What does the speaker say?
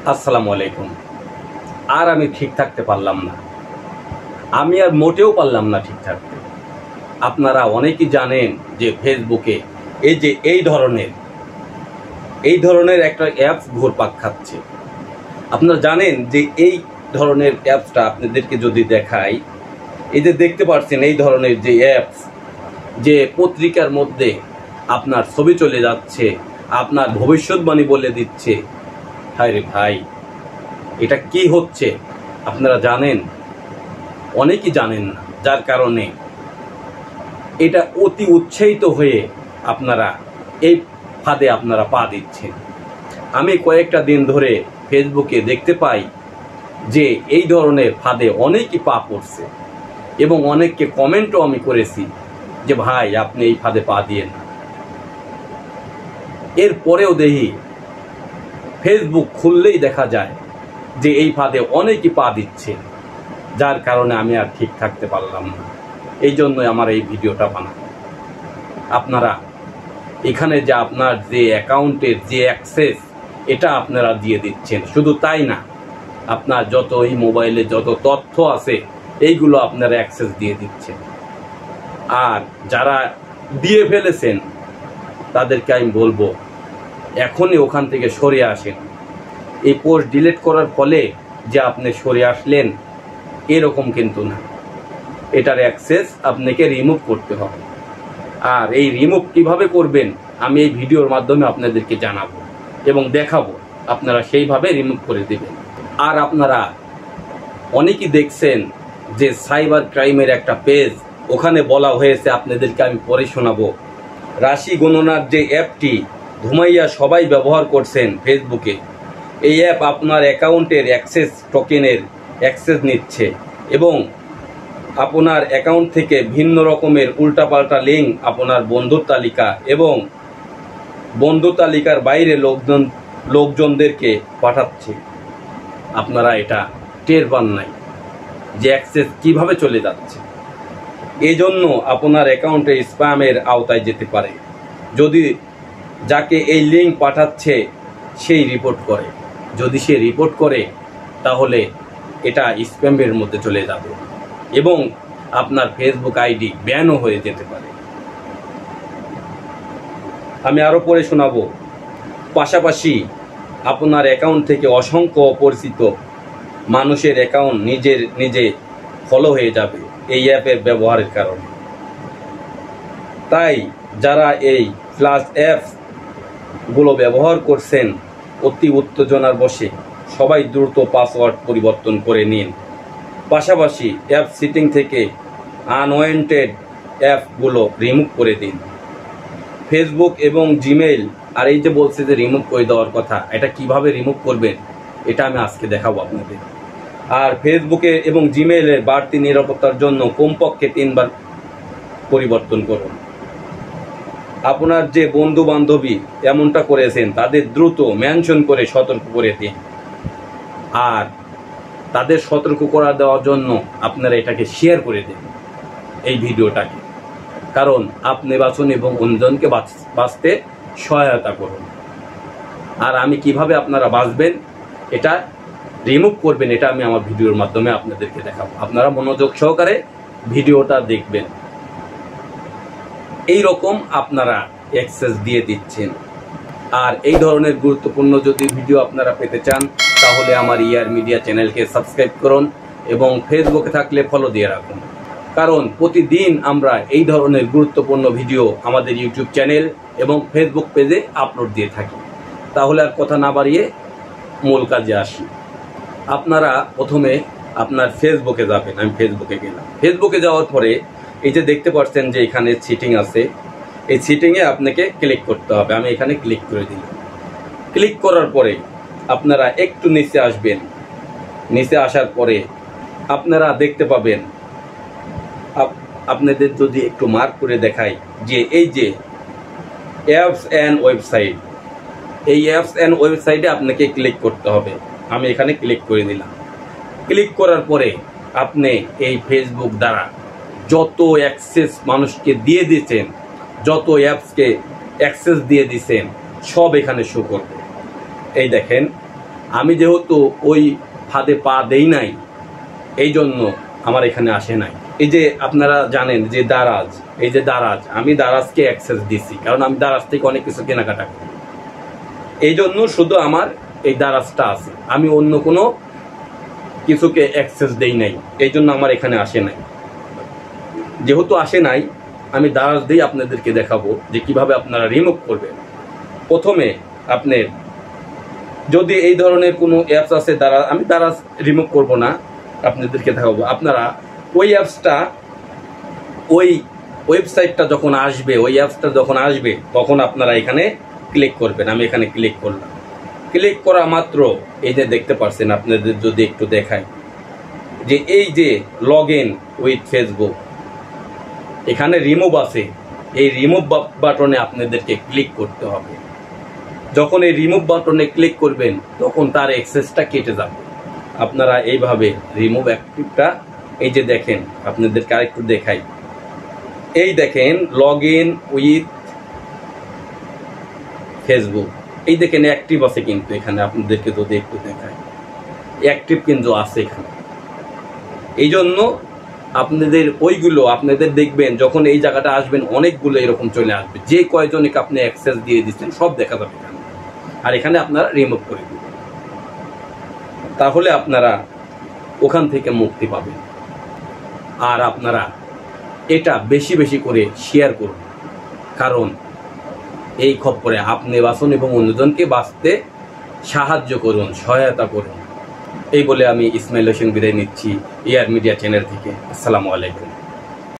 আসসালামু আলাইকুম। আর আমি ঠিক থাকতে পারলাম না, আমি আর মোটেও পারলাম না ঠিক থাকতে। আপনারা অনেকেই জানেন যে ফেসবুকে এই ধরনের একটা অ্যাপস ঘুরপাক খাচ্ছে। আপনারা জানেন যে এই ধরনের অ্যাপসটা আপনাদেরকে যদি দেখাই, এই যে দেখতে পাচ্ছেন এই ধরনের যে অ্যাপস, যে পত্রিকার মধ্যে আপনার ছবি চলে যাচ্ছে, আপনার ভবিষ্যৎবাণী বলে দিচ্ছে। হায় রে ভাই, এটা কি হচ্ছে আপনারা জানেন? অনেকেই জানেন না, যার কারণে এটা অতি উৎসাহিত হয়ে আপনারা এই ফাঁদে আপনারা পা দিচ্ছেন। আমি কয়েকটা দিন ধরে ফেসবুকে দেখতে পাই যে এই ধরনের ফাঁদে অনেকই পা পড়ছে, এবং অনেককে কমেন্টও আমি করেছি যে ভাই আপনি এই ফাঁদে পা দিয়েন না। এরপরেও দেখি ফেসবুক খুললেই দেখা যায় যে এই ফাঁদে অনেকই পা দিচ্ছে, যার কারণে আমি আর ঠিক থাকতে পারলাম না। এই জন্যই আমার এই ভিডিওটা বানানো। আপনারা এখানে যে আপনার যে অ্যাকাউন্টের যে অ্যাক্সেস, এটা আপনারা দিয়ে দিচ্ছেন। শুধু তাই না, আপনার যত এই মোবাইলে যত তথ্য আছে এইগুলো আপনারা অ্যাক্সেস দিয়ে দিচ্ছেন। আর যারা দিয়ে ফেলেছেন তাদেরকে আমি বলবো এখনই ওখান থেকে সরে আসেন। এই পোস্ট ডিলিট করার ফলে যে আপনি সরে আসলেন এরকম কিন্তু না, এটার অ্যাক্সেস আপনাকে রিমুভ করতে হবে। আর এই রিমুভ কিভাবে করবেন আমি এই ভিডিওর মাধ্যমে আপনাদেরকে জানাবো এবং দেখাবো, আপনারা সেইভাবে রিমুভ করে দেবেন। আর আপনারা অনেকেই দেখছেন যে সাইবার ক্রাইমের একটা পেজ, ওখানে বলা হয়েছে, আপনাদেরকে আমি পরে শোনাবো, রাশি গণনার যে অ্যাপটি ঘুমাইয়া সবাই ব্যবহার করছেন ফেসবুকে। এই অ্যাপ আপনার অ্যাকাউন্টের অ্যাক্সেস টোকেনের অ্যাক্সেস নিচ্ছে এবং আপনার অ্যাকাউন্ট থেকে ভিন্ন রকমের উল্টাপাল্টা লিঙ্ক আপনার বন্ধুর তালিকা এবং বন্ধু তালিকার বাইরে লোকজনদেরকে পাঠাচ্ছে। আপনারা এটা টের পান নাই যে অ্যাক্সেস কিভাবে চলে যাচ্ছে। এই জন্য আপনার অ্যাকাউন্টে স্প্যামের আওতায় যেতে পারে। যদি যাকে এই লিঙ্ক পাঠাচ্ছে সেই রিপোর্ট করে, যদি সে রিপোর্ট করে তাহলে এটা স্প্যামের মধ্যে চলে যাবে এবং আপনার ফেসবুক আইডি ব্যানও হয়ে যেতে পারে। আমি আরও পরে শোনাবো। পাশাপাশি আপনার অ্যাকাউন্ট থেকে অসংখ্য অপরিচিত মানুষের অ্যাকাউন্ট নিজে ফলো হয়ে যাবে এই অ্যাপের ব্যবহারের কারণে। তাই যারা এই ফ্ল্যাশ অ্যাপসগুলো ব্যবহার করছেন অতি উত্তেজনার বশে সবাই দ্রুত পাসওয়ার্ড পরিবর্তন করে নিন। পাশাপাশি অ্যাপ সেটিং থেকে আনওয়ান্টেড অ্যাপগুলো রিমুভ করে দিন। ফেসবুক এবং জিমেইল, আর এই যে বলছে যে রিমুভ করে দেওয়ার কথা, এটা কিভাবে রিমুভ করবেন এটা আমি আজকে দেখাবো আপনাদের। আর ফেসবুকে এবং জিমেইলের বাড়তি নিরাপত্তার জন্য কমপক্ষে 3 বার পরিবর্তন করুন। আপনার যে বন্ধু বান্ধবী এমনটা করেছেন তাদের দ্রুত মেনশন করে সতর্ক করে দিন। আর তাদের সতর্ক করা দেওয়ার জন্য আপনারা এটাকে শেয়ার করে দিন এই ভিডিওটাকে, কারণ আপনি বাঁচুন এবং অন্যজনকে বাঁচতে সহায়তা করুন। আর আমি কিভাবে আপনারা বাঁচবেন, এটা রিমুভ করবেন, এটা আমি আমার ভিডিওর মাধ্যমে আপনাদেরকে দেখাবো। আপনারা মনোযোগ সহকারে ভিডিওটা দেখবেন। এই রকম আপনারা অ্যাক্সেস দিয়ে দিচ্ছেন। আর এই ধরনের গুরুত্বপূর্ণ যদি ভিডিও আপনারা পেতে চান তাহলে আমার ইয়ার মিডিয়া চ্যানেলকে সাবস্ক্রাইব করুন এবং ফেসবুকে থাকলে ফলো দিয়ে রাখুন, কারণ প্রতিদিন আমরা এই ধরনের গুরুত্বপূর্ণ ভিডিও আমাদের ইউটিউব চ্যানেল এবং ফেসবুক পেজে আপলোড দিয়ে থাকি। তাহলে আর কথা না বাড়িয়ে মূল কাজে আসি। আপনারা প্রথমে আপনার ফেসবুকে যাবেন। আমি ফেসবুকে গেলাম। ফেসবুকে যাওয়ার পরে এই যে দেখতে পাচ্ছেন যে এখানে সিটিং আছে, এই সিটিংয়ে আপনাকে ক্লিক করতে হবে। আমি এখানে ক্লিক করে দিলাম। ক্লিক করার পরে আপনারা একটু নিচে আসবেন। নিচে আসার পরে আপনারা দেখতে পাবেন, আপনাদের যদি একটু মার্ক করে দেখাই, যে এই যে অ্যাপস অ্যান্ড ওয়েবসাইট, এই অ্যাপস অ্যান্ড ওয়েবসাইটে আপনাকে ক্লিক করতে হবে। আমি এখানে ক্লিক করে দিলাম। ক্লিক করার পরে আপনি এই ফেসবুক দ্বারা যত অ্যাক্সেস মানুষকে দিয়ে দিয়েছেন, যত অ্যাপসকে অ্যাক্সেস দিয়ে দিয়েছেন, সব এখানে শো করবে। এই দেখেন আমি যেহেতু ওই ফাঁদে পা দেই নাই, এই জন্য আমার এখানে আসে নাই। এই যে আপনারা জানেন যে দারাজ, এই যে দারাজ, আমি দারাজকে অ্যাক্সেস দিছি, কারণ আমি দারাজ থেকে অনেক কিছু কেনাকাটা করি। এই জন্য শুধু আমার এই দারাজটা আছে, আমি অন্য কোনো কিছুকে অ্যাক্সেস দেই নাই, এই জন্য আমার এখানে আসে নাই। যেহেতু আসে নাই, আমি দারাজ দিয়ে আপনাদেরকে দেখাবো যে কিভাবে আপনারা রিমুভ করবেন। প্রথমে আপনি যদি এই ধরনের কোনো অ্যাপস আছে, আমি দারাজ রিমুভ করব না, আপনাদেরকে দেখাবো। আপনারা ওই অ্যাপসটা, ওই ওয়েবসাইটটা যখন আসবে, ওই অ্যাপসটা যখন আসবে, তখন আপনারা এখানে ক্লিক করবেন। আমি এখানে ক্লিক করলাম। ক্লিক করা মাত্র এই যে দেখতে পাচ্ছেন, আপনাদের যদি একটু দেখাই, যে এই যে লগ ইন উইথ ফেসবুক, এখানে রিমুভ আছে। এই রিমুভ বাটনে আপনাদেরকে ক্লিক করতে হবে। যখন এই রিমুভ বাটনে ক্লিক করবেন, তখন তার অ্যাক্সেসটা কেটে যাবে। আপনারা এইভাবে রিমুভ অ্যাক্টিভটা, এই যে দেখেন, আপনাদেরকে আরেকটু দেখাই, এই দেখেন লগ ইন উইথ ফেসবুক, এই দেখেন অ্যাক্টিভ আছে, কিন্তু এখানে আপনাদেরকে যদি একটু দেখাই, অ্যাক্টিভ কিন্তু আছে এখানে। এই জন্য আপনাদের ওইগুলো আপনাদের দেখবেন, যখন এই জায়গাটা আসবেন, অনেকগুলো এরকম চলে আসবে, যে কয়জনকে আপনি অ্যাক্সেস দিয়ে দিচ্ছেন সব দেখা যাবে এখানে। আর এখানে আপনারা রিমুভ করে দিবেন, তাহলে আপনারা ওখান থেকে মুক্তি পাবেন। আর আপনারা এটা বেশি বেশি করে শেয়ার করুন, কারণ এই খপ্পরে আপনি বাঁচুন এবং অন্যজনকে বাঁচতে সাহায্য করুন, সহায়তা করুন। এই বলে আমি ইসমাইল হোসেন বিদায় নিচ্ছি এয়ার মিডিয়া চ্যানেল থেকে। আসসালামু আলাইকুম।